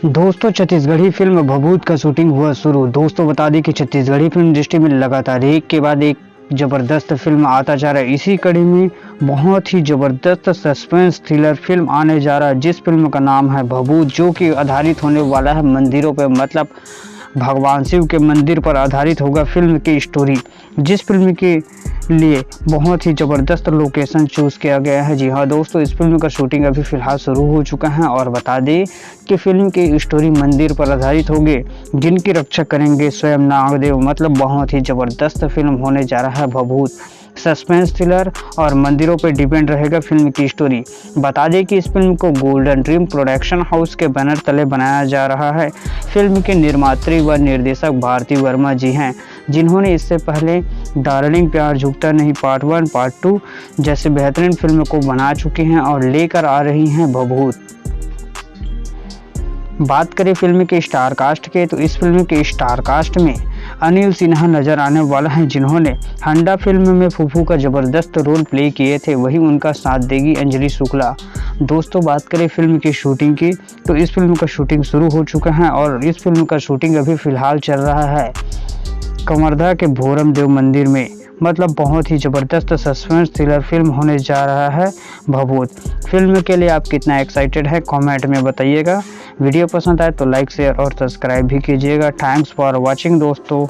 दोस्तों छत्तीसगढ़ी फिल्म भभूत का शूटिंग हुआ शुरू। दोस्तों बता दें कि छत्तीसगढ़ी फिल्म इंडस्ट्री में लगातार एक के बाद एक जबरदस्त फिल्म आता जा रहा है। इसी कड़ी में बहुत ही जबरदस्त सस्पेंस थ्रिलर फिल्म आने जा रहा है, जिस फिल्म का नाम है भभूत, जो कि आधारित होने वाला है मंदिरों पर, मतलब भगवान शिव के मंदिर पर आधारित होगा फिल्म की स्टोरी। जिस फिल्म के लिए बहुत ही ज़बरदस्त लोकेशन चूज़ किया गया है। जी हाँ दोस्तों, इस फिल्म का शूटिंग अभी फ़िलहाल शुरू हो चुका है और बता दें कि फिल्म की स्टोरी मंदिर पर आधारित होगी, जिनकी रक्षा करेंगे स्वयं नागदेव। मतलब बहुत ही ज़बरदस्त फिल्म होने जा रहा है भभूत। सस्पेंस थ्रिलर और मंदिरों पर डिपेंड रहेगा फिल्म की स्टोरी। बता दें कि इस फिल्म को गोल्डन ड्रीम प्रोडक्शन हाउस के बैनर तले बनाया जा रहा है। फिल्म के निर्मात्री व निर्देशक भारती वर्मा जी हैं, जिन्होंने इससे पहले डार्लिंग प्यार झुकता नहीं पार्ट 1 पार्ट 2 जैसे बेहतरीन फिल्म को बना चुकी हैं और लेकर आ रही हैं भभूत। बात करें फिल्म के स्टार कास्ट के, तो इस फिल्म के स्टार कास्ट में अनिल सिन्हा नजर आने वाला है, जिन्होंने हंडा फिल्म में फूफू का जबरदस्त रोल प्ले किए थे। वहीं उनका साथ देगी अंजलि शुक्ला। दोस्तों बात करें फिल्म की शूटिंग की, तो इस फिल्म का शूटिंग शुरू हो चुका है और इस फिल्म का शूटिंग अभी फिलहाल चल रहा है कवर्धा के भोरम देव मंदिर में। मतलब बहुत ही ज़बरदस्त सस्पेंस थ्रिलर फिल्म होने जा रहा है भभूत। फिल्म के लिए आप कितना एक्साइटेड है कमेंट में बताइएगा। वीडियो पसंद आए तो लाइक शेयर और सब्सक्राइब भी कीजिएगा। थैंक्स फॉर वॉचिंग दोस्तों।